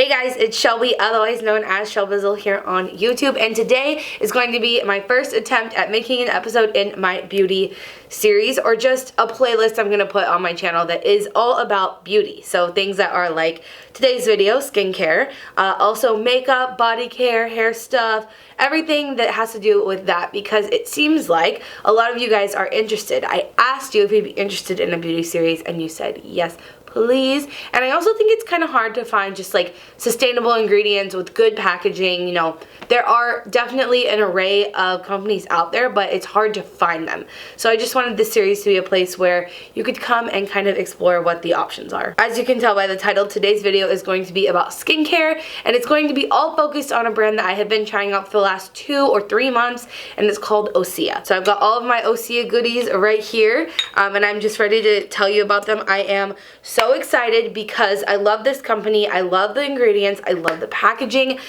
Hey guys, it's Shelby, otherwise known as Shelbizleee here on YouTube, and today is going to be my first attempt at making an episode in my beauty series, or just a playlist I'm going to put on my channel that is all about beauty. So things that are like today's video, skincare, also makeup, body care, hair stuff, everything that has to do with that, because it seems like a lot of you guys are interested. I asked you if you'd be interested in a beauty series and you said yes, please. And I also think it's kind of hard to find just like sustainable ingredients with good packaging. You know, there are definitely an array of companies out there, but it's hard to find them. So I just wanted this series to be a place where you could come and kind of explore what the options are. As you can tell by the title, today's video is going to be about skincare, and it's going to be all focused on a brand that I have been trying out for the last 2 or 3 months, and it's called Osea. So I've got all of my Osea goodies right here, and I'm just ready to tell you about them. I am so excited because I love this company. I love the ingredients. I love the packaging.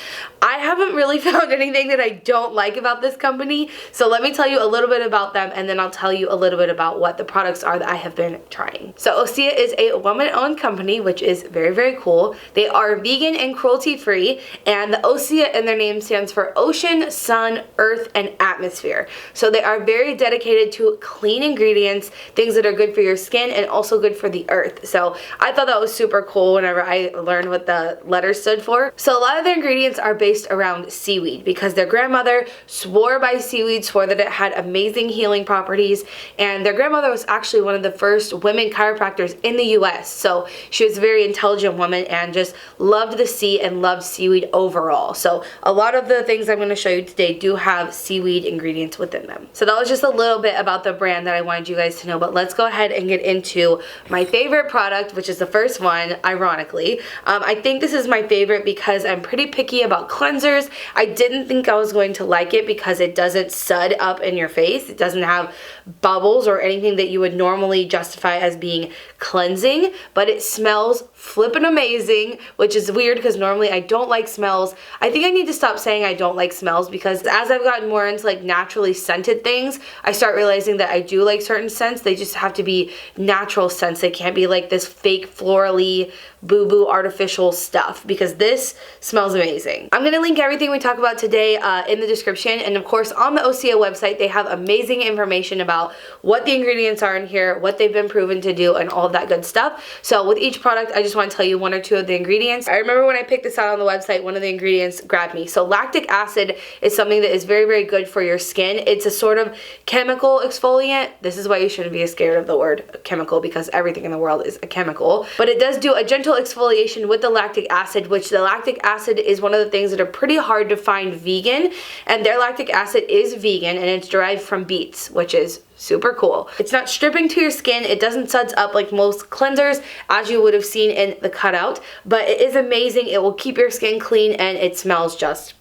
I haven't really found anything that I don't like about this company. So let me tell you a little bit about them, and then I'll tell you a little bit about what the products are that I have been trying. So Osea is a woman-owned company, which is very, very cool. They are vegan and cruelty-free, and the Osea in their name stands for Ocean, Sun, Earth, and Atmosphere. So they are very dedicated to clean ingredients, things that are good for your skin and also good for the earth. So I thought that was super cool whenever I learned what the letters stood for. So a lot of their ingredients are based around seaweed, because their grandmother swore by seaweed, swore that it had amazing healing properties, and their grandmother was actually one of the first women chiropractors in the US. So she was a very intelligent woman and just loved the sea and loved seaweed overall. So a lot of the things I'm going to show you today do have seaweed ingredients within them. So that was just a little bit about the brand that I wanted you guys to know, but let's go ahead and get into my favorite product, which is the first one, ironically. I think this is my favorite because I'm pretty picky about cleansers. I didn't think I was going to like it because it doesn't sud up in your face. It doesn't have bubbles or anything that you would normally justify as being cleansing, but it smells flippin' amazing, which is weird because normally I don't like smells. I think I need to stop saying I don't like smells, because as I've gotten more into like naturally scented things, I start realizing that I do like certain scents. They just have to be natural scents. They can't be like this fake florally boo-boo artificial stuff, because this smells amazing. I'm gonna link everything we talk about today in the description, and of course on the Osea website they have amazing information about what the ingredients are in here, what they've been proven to do, and all of that good stuff. So with each product I just want to tell you 1 or 2 of the ingredients. I remember when I picked this out on the website, one of the ingredients grabbed me. So lactic acid is something that is very, very good for your skin. It's a sort of chemical exfoliant. This is why you shouldn't be scared of the word chemical, because everything in the world is a chemical. But it does do a gentle exfoliation with the lactic acid, which the lactic acid is one of the things that are pretty hard to find vegan, and their lactic acid is vegan and it's derived from beets, which is super cool. It's not stripping to your skin. It doesn't suds up like most cleansers, as you would have seen in the cutout, but it is amazing. It will keep your skin clean and it smells just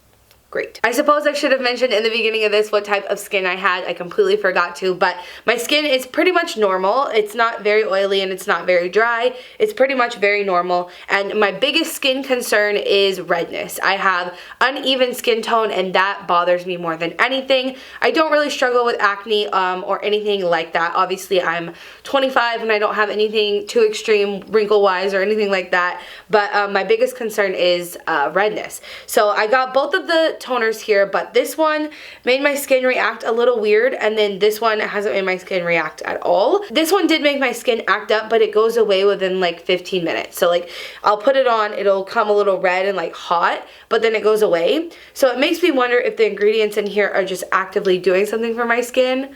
great. I suppose I should have mentioned in the beginning of this what type of skin I had. I completely forgot to, but my skin is pretty much normal. It's not very oily and it's not very dry. It's pretty much very normal, and my biggest skin concern is redness. I have uneven skin tone, and that bothers me more than anything. I don't really struggle with acne or anything like that. Obviously I'm 25 and I don't have anything too extreme wrinkle wise or anything like that, but my biggest concern is redness. So I got both of the toners here, but this one made my skin react a little weird, and then this one hasn't made my skin react at all. This one did make my skin act up, but it goes away within like 15 minutes. So like I'll put it on, it'll come a little red and like hot, but then it goes away. So it makes me wonder if the ingredients in here are just actively doing something for my skin,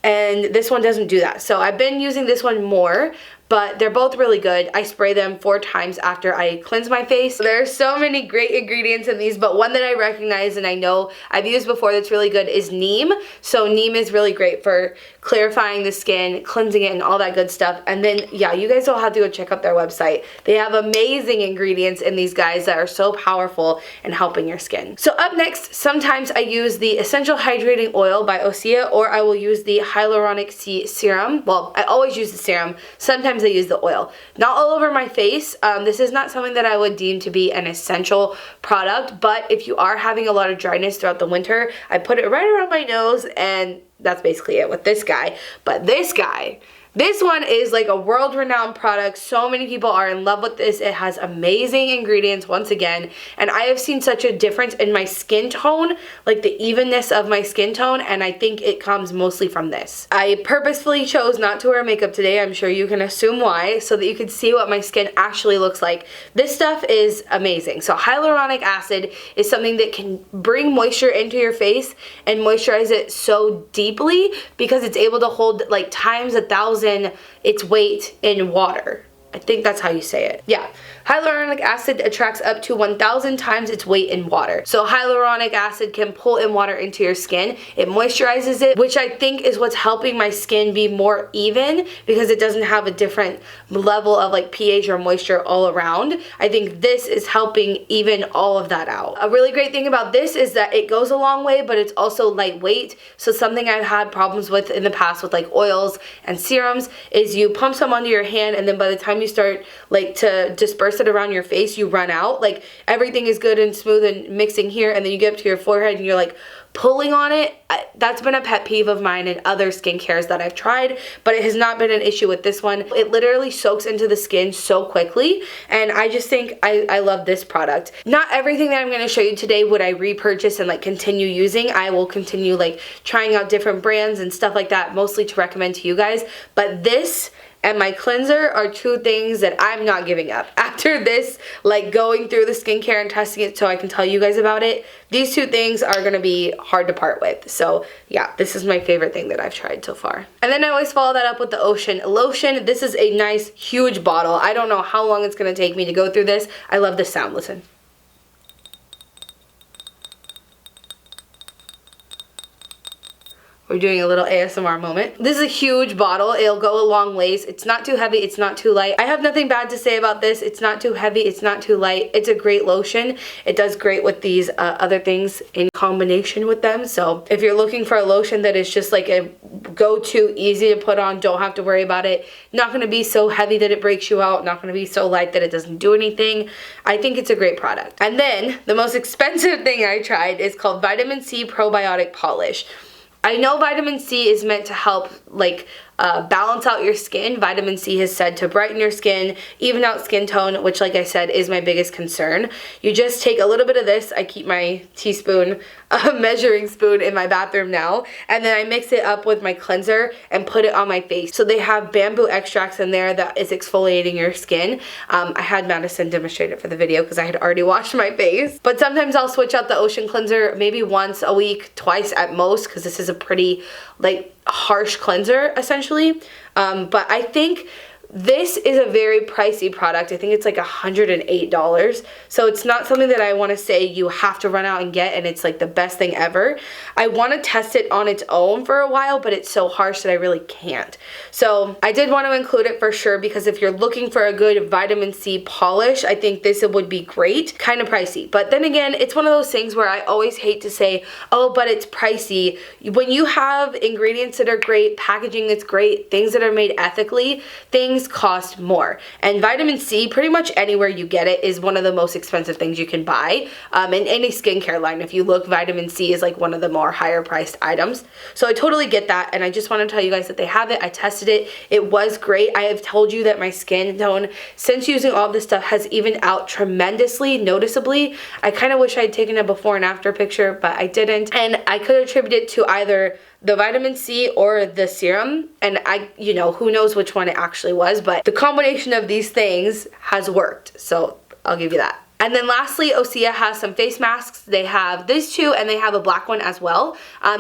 and this one doesn't do that. So I've been using this one more, but they're both really good. I spray them 4 times after I cleanse my face. There are so many great ingredients in these, but one that I recognize and I know I've used before that's really good is neem. So neem is really great for clarifying the skin, cleansing it, and all that good stuff. And then, yeah, you guys will have to go check out their website. They have amazing ingredients in these guys that are so powerful in helping your skin. So up next, sometimes I use the Essential Hydrating Oil by Osea, or I will use the Hyaluronic serum. Well, I always use the serum. Sometimes I use the oil. Not all over my face. This is not something that I would deem to be an essential product, but if you are having a lot of dryness throughout the winter, I put it right around my nose, and that's basically it with this guy. But this guy This one is like a world-renowned product. So many people are in love with this. It has amazing ingredients once again, and I have seen such a difference in my skin tone, like the evenness of my skin tone, and I think it comes mostly from this. I purposefully chose not to wear makeup today. I'm sure you can assume why, so that you can see what my skin actually looks like. This stuff is amazing. So hyaluronic acid is something that can bring moisture into your face and moisturize it so deeply because it's able to hold like times 1,000 its weight in water. I think that's how you say it. Yeah. Hyaluronic acid attracts up to 1,000 times its weight in water. So hyaluronic acid can pull in water into your skin. It moisturizes it, which I think is what's helping my skin be more even because it doesn't have a different level of like pH or moisture all around. I think this is helping even all of that out. A really great thing about this is that it goes a long way, but it's also lightweight. So something I've had problems with in the past with like oils and serums is you pump some onto your hand, and then by the time you start like to disperse it around your face, you run out. Like everything is good and smooth and mixing here, and then you get up to your forehead and you're like pulling on it. That's been a pet peeve of mine in other skincares that I've tried, but it has not been an issue with this one. It literally soaks into the skin so quickly, and I just think I love this product. Not everything that I'm going to show you today would I repurchase and like continue using. I will continue like trying out different brands and stuff like that, mostly to recommend to you guys, but this and my cleanser are two things that I'm not giving up. After this, like going through the skincare and testing it so I can tell you guys about it, these two things are gonna be hard to part with. So yeah, this is my favorite thing that I've tried so far. And then I always follow that up with the Ocean lotion. This is a nice, huge bottle. I don't know how long it's gonna take me to go through this. I love this sound, listen. We're doing a little ASMR moment. This is a huge bottle. It'll go a long ways. It's not too heavy. It's not too light. I have nothing bad to say about this. It's not too heavy. It's not too light. It's a great lotion. It does great with these other things in combination with them. So if you're looking for a lotion that is just like a go-to, easy to put on, don't have to worry about it, not going to be so heavy that it breaks you out, not going to be so light that it doesn't do anything, I think it's a great product. And then the most expensive thing I tried is called Vitamin C Probiotic Polish. I know vitamin C is meant to help like balance out your skin. Vitamin C is said to brighten your skin, even out skin tone, which like I said is my biggest concern. You just take a little bit of this. I keep my teaspoon, measuring spoon in my bathroom now, and then I mix it up with my cleanser and put it on my face. So they have bamboo extracts in there that is exfoliating your skin. I had Madison demonstrate it for the video because I had already washed my face, but sometimes I'll switch out the Ocean cleanser maybe once a week, twice at most, because this is a pretty like harsh cleanser essentially. But I think this is a very pricey product. I think it's like $108. So it's not something that I want to say you have to run out and get and it's like the best thing ever. I want to test it on its own for a while, but it's so harsh that I really can't. So I did want to include it for sure because if you're looking for a good vitamin C polish, I think this would be great. Kind of pricey. But then again, it's one of those things where I always hate to say, oh, but it's pricey. When you have ingredients that are great, packaging that's great, things that are made ethically, things cost more. And vitamin C, pretty much anywhere you get it, is one of the most expensive things you can buy. In any skincare line, if you look, vitamin C is like one of the more higher priced items. So I totally get that, and I just want to tell you guys that they have it. I tested it. It was great. I have told you that my skin tone, since using all this stuff, has evened out tremendously, noticeably. I kind of wish I had taken a before and after picture, but I didn't. And I could attribute it to either the vitamin C or the serum, and you know, who knows which one it actually was, but the combination of these things has worked, so I'll give you that. And then lastly, Osea has some face masks. They have these two, and they have a black one as well.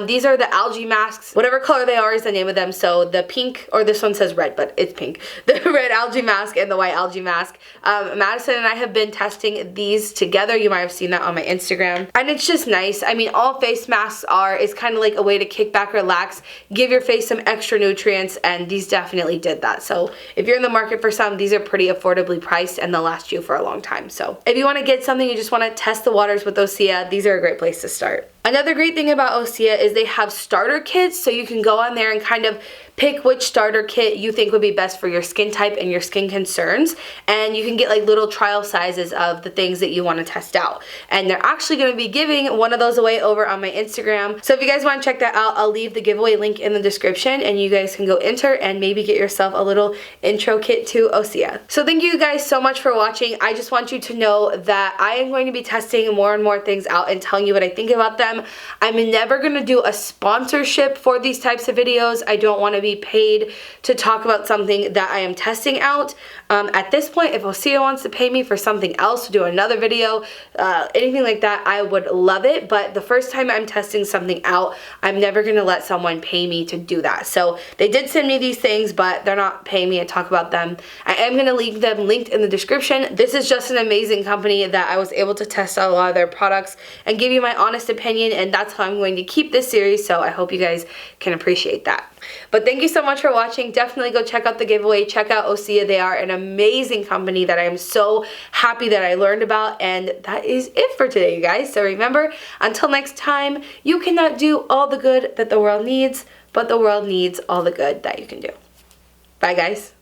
These are the algae masks. Whatever color they are is the name of them. So the pink, or this one says red, but it's pink. The red algae mask and the white algae mask. Madison and I have been testing these together. You might have seen that on my Instagram. And it's just nice. I mean, all face masks is kind of like a way to kick back, relax, give your face some extra nutrients, and these definitely did that. So if you're in the market for some, these are pretty affordably priced, and they'll last you for a long time. So if you want to get something, you just want to test the waters with Osea, these are a great place to start. Another great thing about Osea is they have starter kits, so you can go on there and kind of pick which starter kit you think would be best for your skin type and your skin concerns, and you can get like little trial sizes of the things that you want to test out. And they're actually going to be giving one of those away over on my Instagram, so if you guys want to check that out, I'll leave the giveaway link in the description and you guys can go enter and maybe get yourself a little intro kit to Osea. So thank you guys so much for watching. I just want you to know that I am going to be testing more and more things out and telling you what I think about them. I'm never going to do a sponsorship for these types of videos. I don't want to be paid to talk about something that I am testing out. At this point, if Osea wants to pay me for something else, to do another video, anything like that, I would love it. But the first time I'm testing something out, I'm never going to let someone pay me to do that. So they did send me these things, but they're not paying me to talk about them. I am going to leave them linked in the description. This is just an amazing company that I was able to test out a lot of their products and give you my honest opinion, and that's how I'm going to keep this series, so I hope you guys can appreciate that. But thank you so much for watching. Definitely go check out the giveaway. Check out Osea. They are an amazing company that I am so happy that I learned about. And that is it for today, you guys. So remember, until next time, you cannot do all the good that the world needs, but the world needs all the good that you can do. Bye, guys.